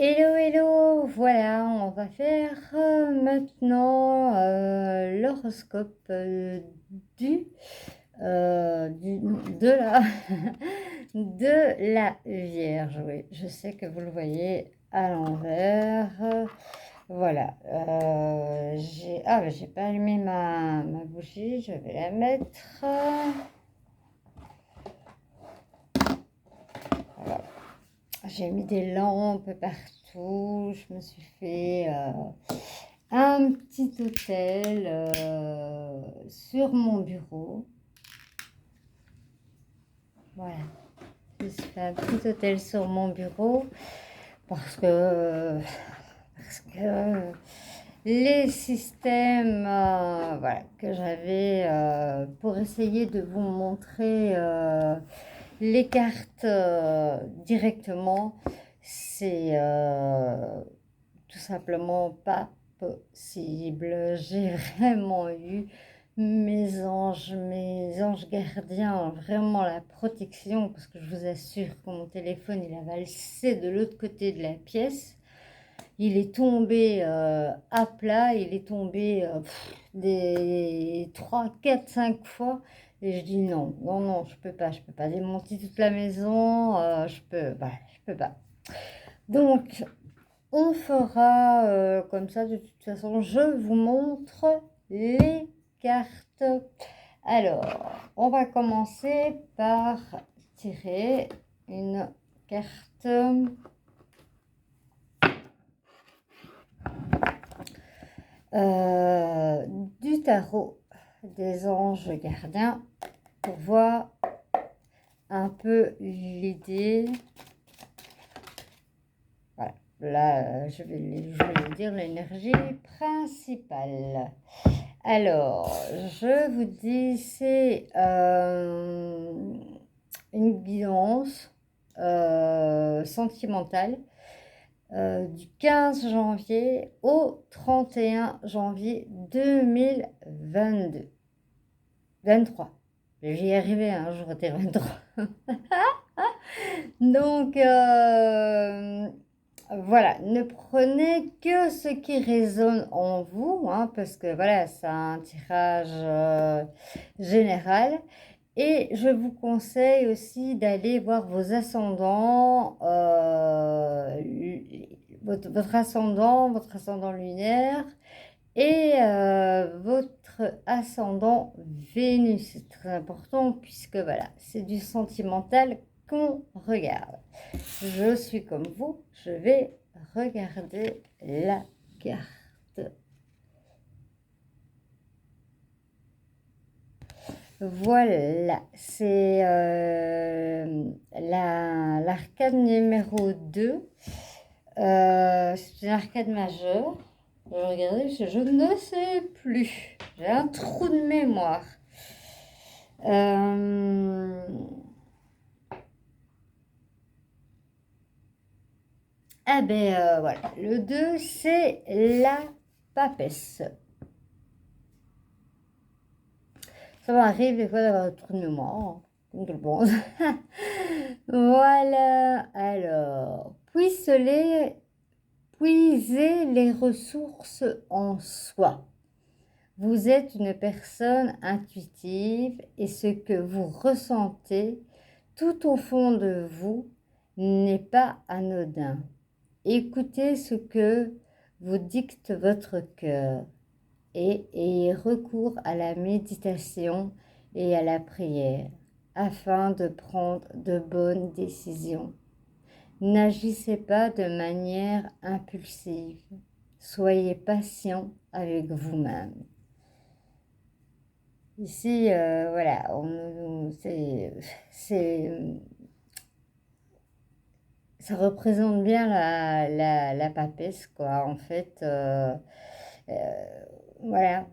Hello, hello, voilà, on va faire maintenant l'horoscope du, non, de la Vierge. Oui, je sais que vous le voyez à l'envers. Voilà, j'ai pas allumé ma bougie, je vais la mettre. Voilà. J'ai mis des lampes partout, je me suis fait un petit hôtel sur mon bureau. Voilà, je me suis fait un petit hôtel sur mon bureau parce que les systèmes voilà, que j'avais pour essayer de vous montrer les cartes directement, c'est tout simplement pas possible. J'ai vraiment eu mes anges gardiens, vraiment la protection, parce que je vous assure que mon téléphone, il a valsé de l'autre côté de la pièce. Il est tombé à plat, il est tombé des 3, 4, 5 fois. Et je dis non, non, non, je peux pas démonter toute la maison, je peux pas. Donc, on fera comme ça, de toute façon, je vous montre les cartes. Alors, on va commencer par tirer une carte du tarot des anges gardiens pour voir un peu l'idée. Voilà, là je vais vous dire l'énergie principale. Alors, je vous dis, c'est une guidance sentimentale du 15 janvier au 31 janvier 2022. 23. Je vais y arriver un jour, était 23. Donc, voilà, ne prenez que ce qui résonne en vous, hein, parce que voilà, c'est un tirage général. Et je vous conseille aussi d'aller voir vos ascendants, votre ascendant lunaire et votre ascendant Vénus. C'est très important puisque voilà, c'est du sentimental qu'on regarde. Je suis comme vous, je vais regarder la carte. Voilà, c'est l'arcade numéro 2. C'est une arcade majeure. Je vais regarder parce que je ne sais plus. J'ai un trou de mémoire. Ah ben voilà, le 2, c'est la papesse. Ça m'arrive des fois d'avoir un trou de mémoire, hein, comme tout le monde. Voilà, alors, puisez les ressources en soi. Vous êtes une personne intuitive et ce que vous ressentez tout au fond de vous n'est pas anodin. Écoutez ce que vous dicte votre cœur et ayez recours à la méditation et à la prière afin de prendre de bonnes décisions. N'agissez pas de manière impulsive. Soyez patient avec vous-même. Ici, voilà, ça représente bien la papesse, quoi, en fait. Voilà,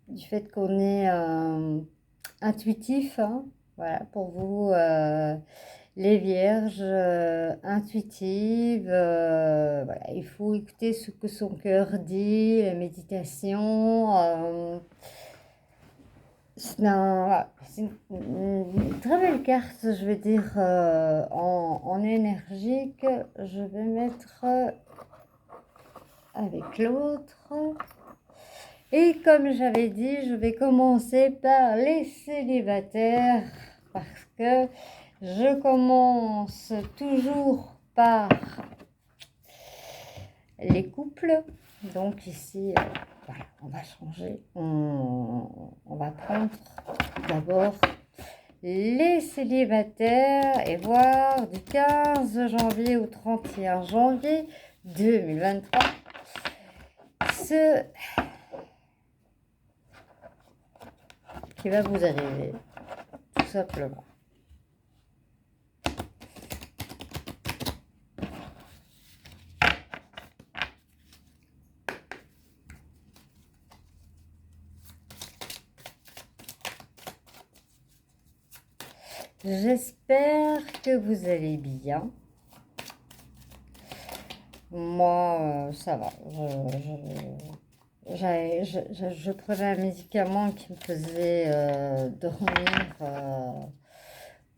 du fait qu'on est intuitif, hein, voilà, pour vous, les vierges intuitives, voilà, il faut écouter ce que son cœur dit, la méditation, C'est une très belle carte, je vais dire, en énergique. Je vais mettre avec l'autre. Et comme j'avais dit, je vais commencer par les célibataires parce que je commence toujours par les couples. Donc ici, voilà, on va changer. On va prendre d'abord les célibataires et voir du 15 janvier au 31 janvier 2023 ce qui va vous arriver, tout simplement. J'espère que vous allez bien. Moi, ça va. Je prenais un médicament qui me faisait dormir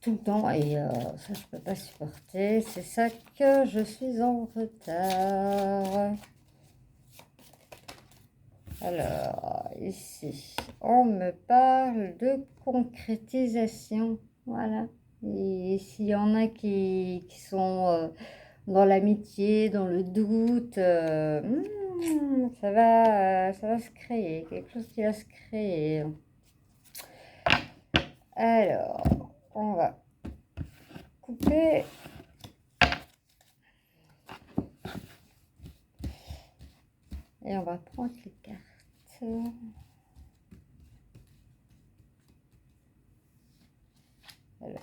tout le temps et ça, je peux pas supporter. C'est ça que je suis en retard. Alors, ici, on me parle de concrétisation. Voilà. Et s'il y en a qui sont dans l'amitié, dans le doute, ça va se créer, quelque chose qui va se créer. Alors, on va couper. Et on va prendre les cartes. Alors.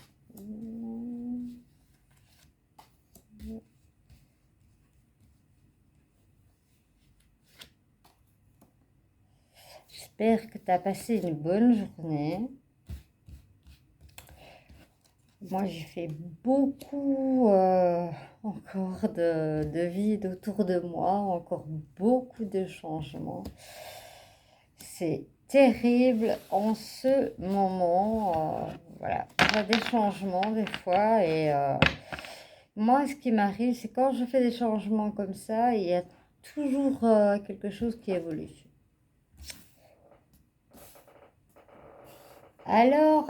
J'espère que tu as passé une bonne journée. Moi, j'ai fait beaucoup encore de vide autour de moi, encore beaucoup de changements. C'est terrible en ce moment. Voilà, on a des changements des fois et moi, ce qui m'arrive, c'est quand je fais des changements comme ça, il y a toujours quelque chose qui évolue. Alors,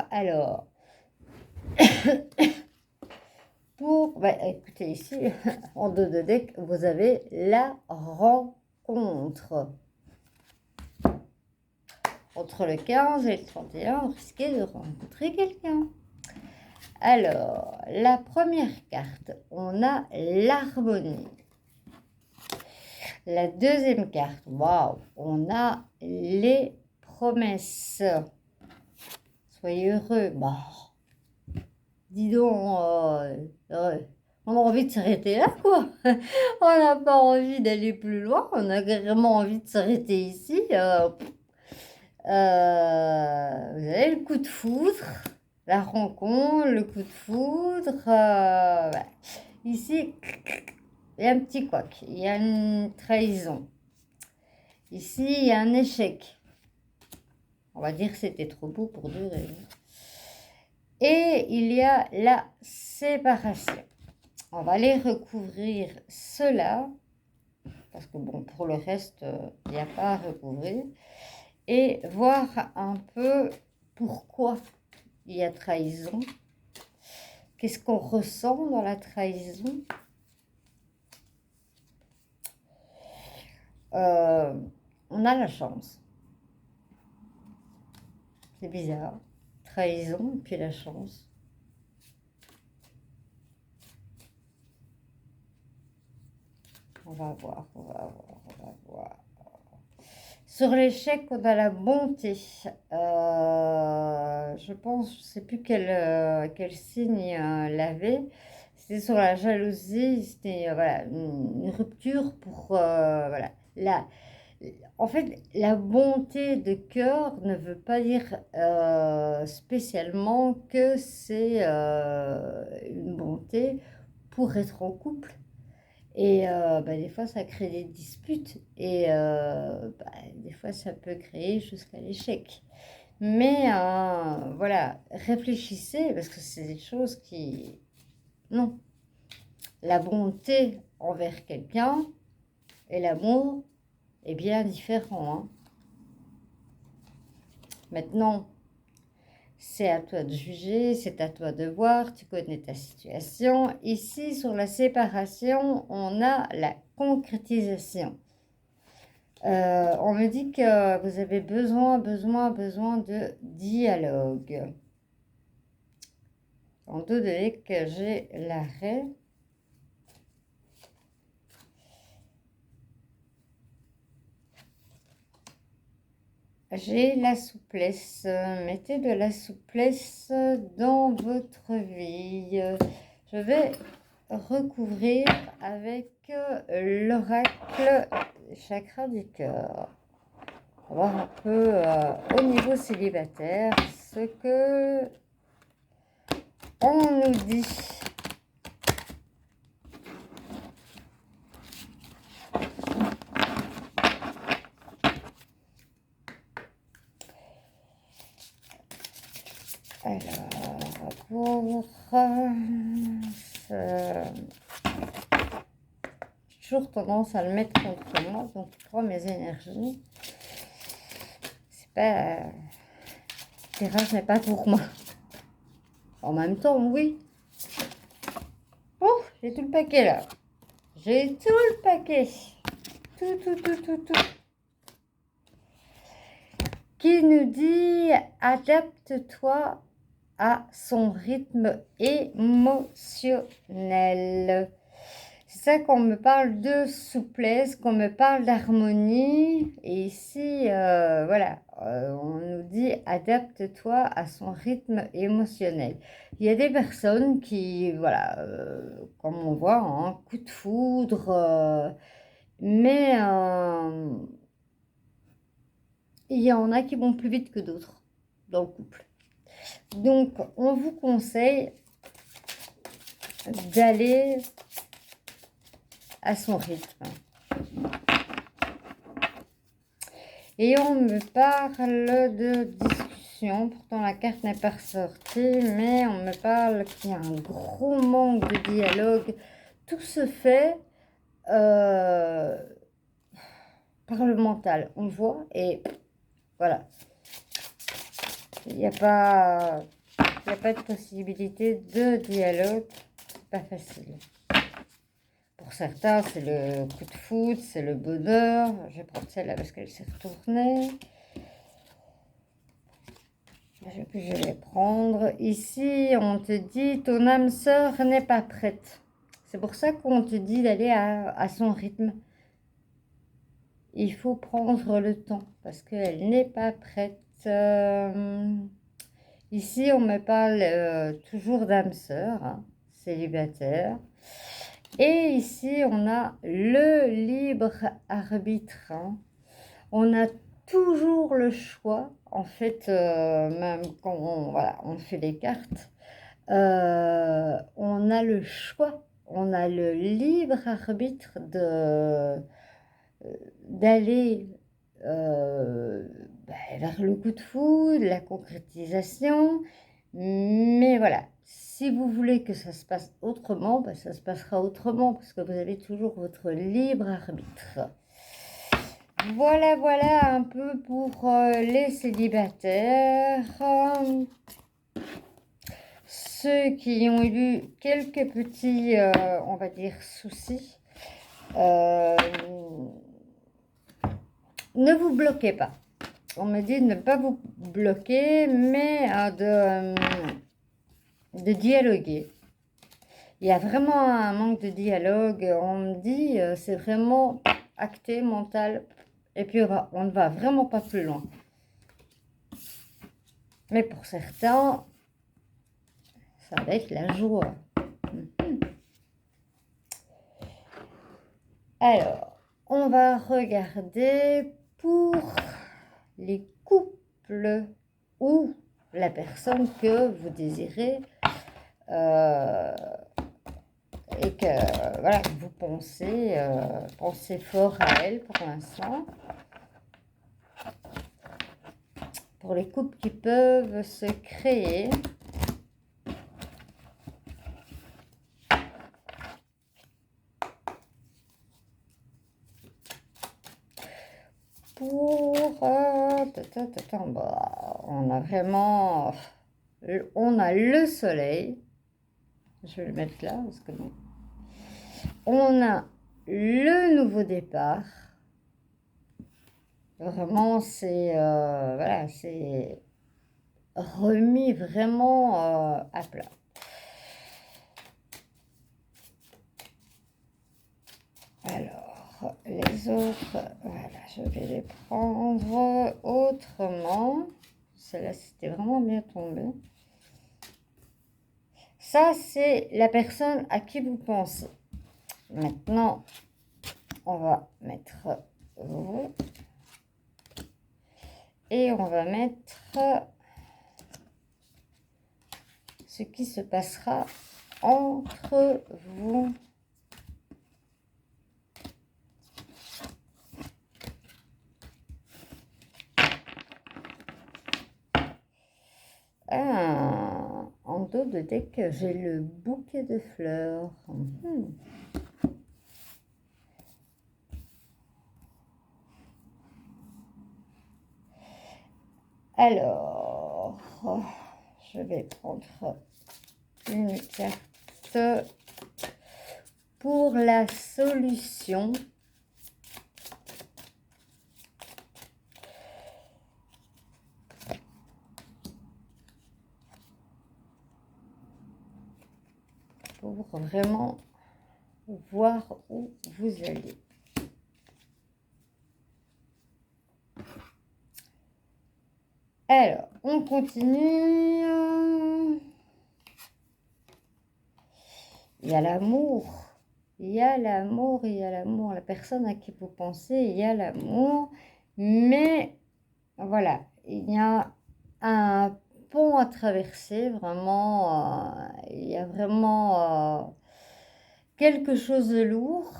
écoutez, ici, en dos de deck, vous avez la rencontre. Entre le 15 et le 31, vous risquez de rencontrer quelqu'un. Alors, la première carte, on a l'harmonie. La deuxième carte, waouh, on a les promesses. Soyez heureux. Bah, dis donc, on a envie de s'arrêter là, quoi. On n'a pas envie d'aller plus loin. On a vraiment envie de s'arrêter ici. Vous avez le coup de foudre, la rencontre, le coup de foudre. Voilà. Ici, il y a un petit couac. Il y a une trahison. Ici, il y a un échec. On va dire que c'était trop beau pour durer. Et il y a la séparation. On va aller recouvrir cela, parce que bon, pour le reste, il n'y a pas à recouvrir, et voir un peu pourquoi il y a trahison, qu'est-ce qu'on ressent dans la trahison. On a la chance. C'est bizarre. Trahison et puis la chance. On va voir. Sur l'échec, on a la bonté. Je pense, je ne sais plus quel signe l'avait. C'était sur la jalousie. C'était voilà, une rupture pour voilà. En fait, la bonté de cœur ne veut pas dire spécialement que c'est une bonté pour être en couple. Et des fois, ça crée des disputes et des fois, ça peut créer jusqu'à l'échec. Mais voilà, réfléchissez, parce que c'est des choses qui... Non. La bonté envers quelqu'un et l'amour est bien différent. Hein. Maintenant, c'est à toi de juger, c'est à toi de voir, tu connais ta situation. Ici, sur la séparation, on a la concrétisation. On me dit que vous avez besoin de dialogue. En dos de que j'ai l'arrêt. J'ai la souplesse. Mettez de la souplesse dans votre vie. Je vais recouvrir avec l'oracle chakra du cœur. On va voir un peu au niveau célibataire ce que on nous dit. Alors, pour j'ai toujours tendance à le mettre contre moi, donc je prends mes énergies. C'est pas... le tirage n'est pas pour moi. En même temps, oui. Oh, j'ai tout le paquet là. J'ai tout le paquet. Tout. Qui nous dit adapte-toi à son rythme émotionnel. C'est ça qu'on me parle de souplesse, qu'on me parle d'harmonie. Et ici, voilà, on nous dit adapte-toi à son rythme émotionnel. Il y a des personnes qui, voilà, comme on voit, un coup de foudre, mais il y en a qui vont plus vite que d'autres dans le couple. Donc, on vous conseille d'aller à son rythme. Et on me parle de discussion. Pourtant, la carte n'est pas ressortie, mais on me parle qu'il y a un gros manque de dialogue. Tout se fait par le mental. On voit et voilà. Il n'y a pas de possibilité de dialogue. C'est pas facile. Pour certains, c'est le coup de foudre, c'est le bonheur. Je vais prendre celle-là parce qu'elle s'est retournée. Je vais prendre. Ici, on te dit, ton âme sœur n'est pas prête. C'est pour ça qu'on te dit d'aller à son rythme. Il faut prendre le temps parce qu'elle n'est pas prête. Ici, on me parle toujours d'âme sœur, hein, célibataire. Et ici, on a le libre arbitre. Hein. On a toujours le choix. En fait, même quand on fait les cartes, on a le choix. On a le libre arbitre d'aller vers le coup de foudre, la concrétisation. Mais voilà, si vous voulez que ça se passe autrement, ça se passera autrement parce que vous avez toujours votre libre arbitre. Voilà un peu pour les célibataires. Ceux qui ont eu quelques petits, on va dire, soucis. Ne vous bloquez pas. On me dit de ne pas vous bloquer, mais de dialoguer. Il y a vraiment un manque de dialogue. On me dit, c'est vraiment acté, mental, et puis on ne va vraiment pas plus loin. Mais pour certains, ça va être la joie. Alors, on va regarder pour les couples ou la personne que vous désirez et que voilà, vous pensez fort à elle pour l'instant. pour les couples qui peuvent se créer. Pour... on a vraiment... On a le soleil. Je vais le mettre là parce que non. On a le nouveau départ. Vraiment, c'est... voilà, c'est remis vraiment à plat. Alors, les autres, voilà, je vais les prendre autrement. Celle-là, c'était vraiment bien tombé. Ça, c'est la personne à qui vous pensez. Maintenant, on va mettre vous. Et on va mettre ce qui se passera entre vous. En dos de deck, j'ai le bouquet de fleurs. Alors, je vais prendre une carte pour la solution. Pour vraiment voir où vous allez. Alors, on continue. Il y a l'amour. Il y a l'amour, il y a l'amour. La personne à qui vous pensez, il y a l'amour. Mais, voilà, il y a un pont à traverser, vraiment. Il y a vraiment quelque chose de lourd.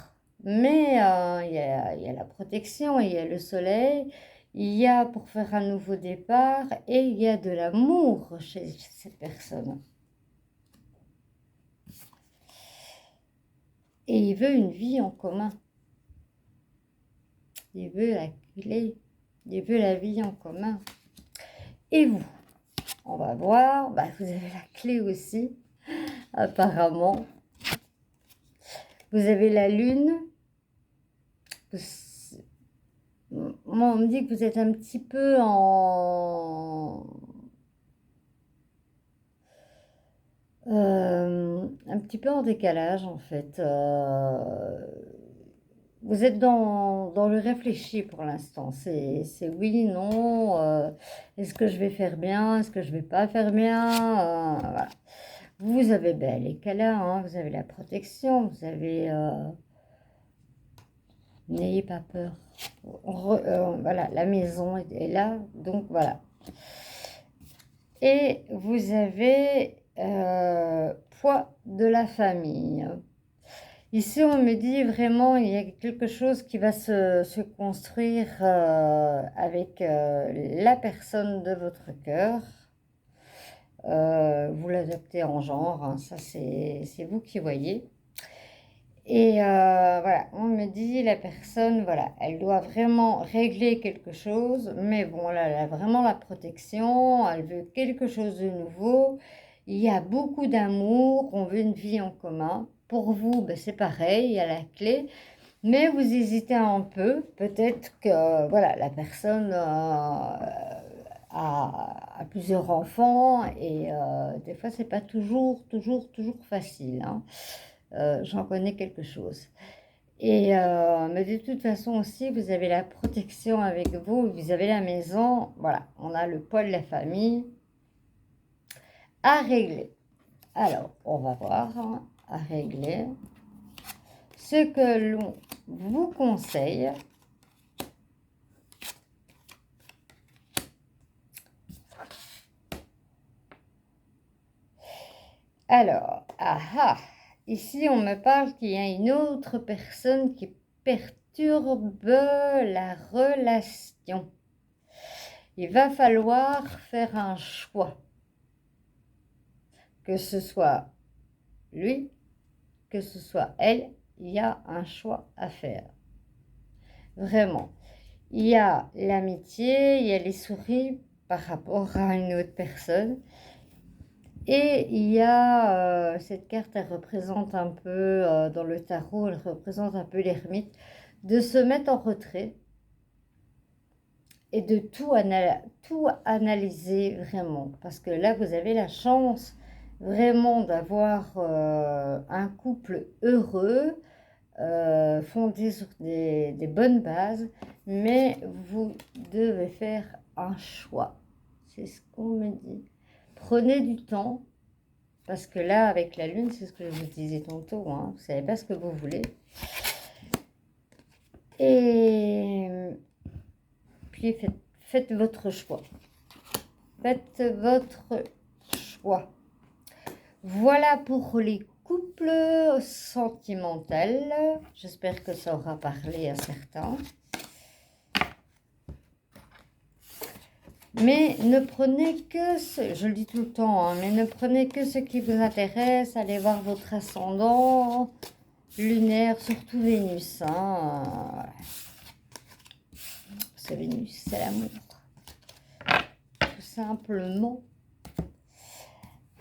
Mais il y a la protection, il y a le soleil. Il y a pour faire un nouveau départ et il y a de l'amour chez cette personne. Et il veut une vie en commun. Il veut la clé. Il veut la vie en commun. Et vous? On va voir. Bah, vous avez la clé aussi, apparemment. Vous avez la lune. Moi, on me dit que vous êtes un petit peu un petit peu en décalage, en fait. Vous êtes dans le réfléchi pour l'instant. C'est oui, non. Est-ce que je vais faire bien? Est-ce que je vais pas faire bien? Voilà. Vous avez les câlins, hein, vous avez la protection, vous avez... n'ayez pas peur. Voilà, la maison est là, donc voilà. Et vous avez poids de la famille. Ici, on me dit vraiment, il y a quelque chose qui va se construire avec la personne de votre cœur. Vous l'adoptez en genre, hein, ça c'est vous qui voyez. Et voilà, on me dit, la personne, voilà, elle doit vraiment régler quelque chose, mais bon, là, elle a vraiment la protection, elle veut quelque chose de nouveau. Il y a beaucoup d'amour, on veut une vie en commun. Pour vous, ben, c'est pareil, il y a la clé, mais vous hésitez un peu. Peut-être que voilà, la personne a plusieurs enfants et des fois, c'est pas toujours facile, hein. J'en connais quelque chose. Et mais de toute façon aussi, vous avez la protection avec vous, vous avez la maison. Voilà, on a le poids de la famille à régler. Alors, on va voir, hein, à régler. Ce que l'on vous conseille, alors, ici on me parle qu'il y a une autre personne qui perturbe la relation. Il va falloir faire un choix. Que ce soit lui, que ce soit elle, il y a un choix à faire. Vraiment. Il y a l'amitié, il y a les souris par rapport à une autre personne. Et il y a cette carte, elle représente un peu, dans le tarot, elle représente un peu l'ermite, de se mettre en retrait et de tout analyser vraiment. Parce que là, vous avez la chance vraiment d'avoir un couple heureux, fondé sur des bonnes bases, mais vous devez faire un choix. C'est ce qu'on me dit. Prenez du temps, parce que là, avec la lune, c'est ce que je vous disais tantôt, hein, vous ne savez pas ce que vous voulez. Et puis, faites votre choix. Faites votre choix. Voilà pour les couples sentimentaux. J'espère que ça aura parlé à certains. Mais ne prenez que ce, je le dis tout le temps, hein, mais ne prenez que ce qui vous intéresse. Allez voir votre ascendant lunaire, surtout Vénus. Hein. C'est Vénus, c'est l'amour. Tout simplement.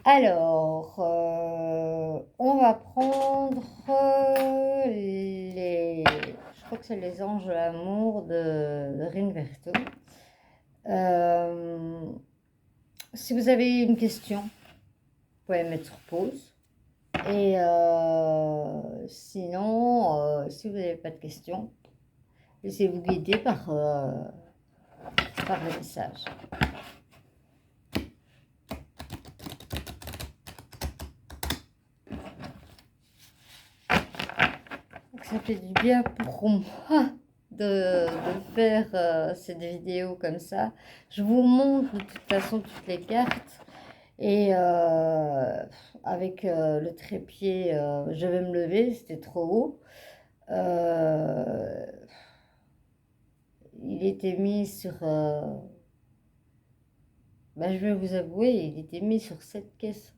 Alors, on va prendre les... Je crois que c'est les anges de l'amour de Rinverto. Si vous avez une question, vous pouvez mettre sur pause. Et sinon, si vous n'avez pas de questions, laissez-vous guider par le message. Donc, ça fait du bien pour moi de faire cette vidéo comme ça. Je vous montre de toute façon toutes les cartes. Et avec le trépied, je vais me lever, c'était trop haut. Il était mis sur... je vais vous avouer, il était mis sur cette caisse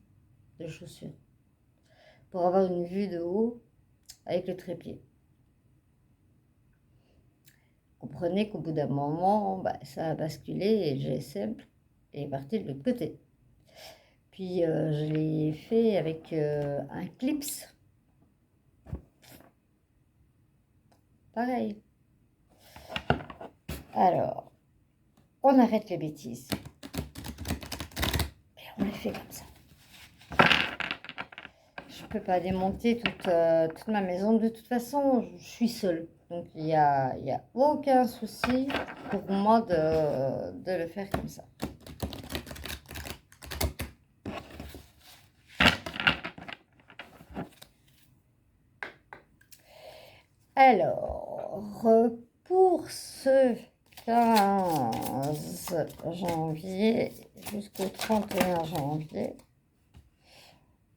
de chaussures. Pour avoir une vue de haut avec le trépied. Comprenez qu'au bout d'un moment, ça a basculé et le GSM est parti de l'autre côté. Puis je l'ai fait avec un clips. Pareil. Alors, on arrête les bêtises. Et on les fait comme ça. Je ne peux pas démonter toute ma maison. De toute façon, je suis seule. Donc, il n'y a aucun souci pour moi de le faire comme ça. Alors, pour ce 15 janvier jusqu'au 31 janvier,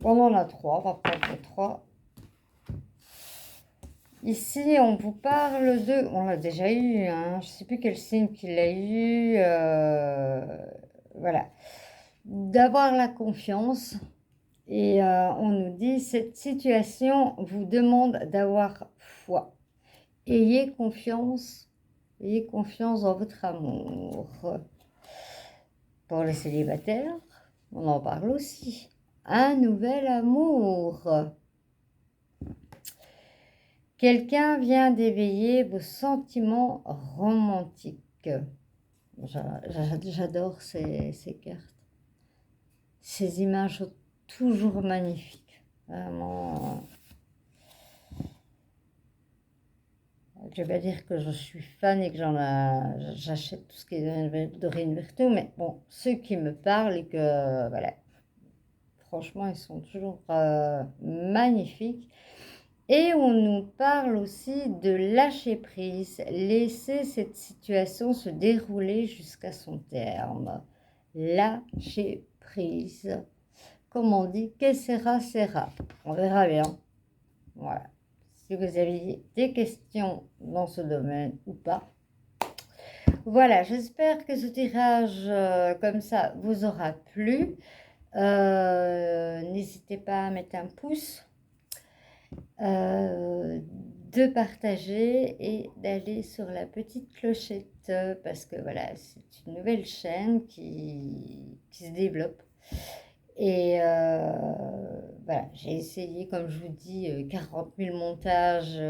on en a 3, on va prendre les 3. Ici, on vous parle de... On l'a déjà eu, hein, je ne sais plus quel signe qu'il a eu. Voilà. D'avoir la confiance. Et on nous dit, cette situation vous demande d'avoir foi. Ayez confiance dans votre amour. Pour les célibataires, on en parle aussi. Un nouvel amour. Quelqu'un vient d'éveiller vos sentiments romantiques. J'adore ces cartes. Ces images sont toujours magnifiques. Vraiment. Je vais pas dire que je suis fan et que j'achète tout ce qui est de Rinverto, mais bon, ceux qui me parlent et que, voilà, franchement, ils sont toujours magnifiques. Et on nous parle aussi de lâcher prise, laisser cette situation se dérouler jusqu'à son terme. Lâcher prise. Comme on dit, que sera, sera. On verra bien. Voilà. Si vous avez des questions dans ce domaine ou pas, Voilà, j'espère que ce tirage comme ça vous aura plu. N'hésitez pas à mettre un pouce, de partager et d'aller sur la petite clochette parce que voilà, c'est une nouvelle chaîne qui se développe. Et voilà, j'ai essayé, comme je vous dis, 40 000 montages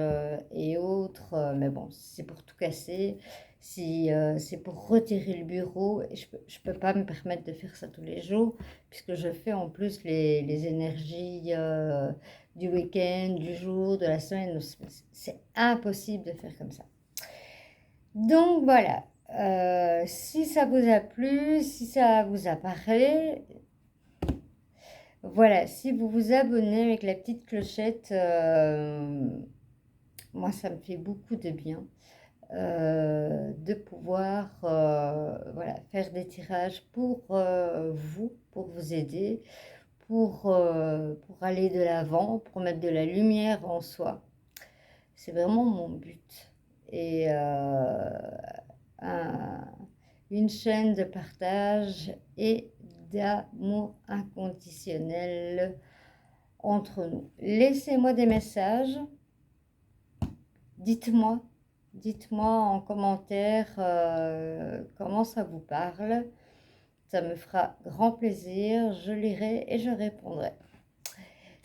et autres, mais bon, c'est pour tout casser. Si c'est pour retirer le bureau, et je peux pas me permettre de faire ça tous les jours, puisque je fais en plus les énergies du week-end, du jour, de la semaine. C'est impossible de faire comme ça. Donc voilà, si ça vous a plu, si ça vous a parlé, voilà, si vous vous abonnez avec la petite clochette, moi ça me fait beaucoup de bien de pouvoir voilà, faire des tirages pour vous, pour vous aider, pour aller de l'avant, pour mettre de la lumière en soi. C'est vraiment mon but. Et un- une chaîne de partage et d'amour inconditionnel entre nous. Laissez-moi des messages, dites-moi, dites-moi en commentaire comment ça vous parle. Ça me fera grand plaisir, je lirai et je répondrai.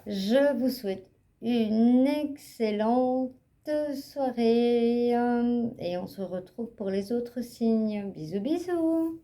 Je vous souhaite une excellente soirée et on se retrouve pour les autres signes. Bisous bisous.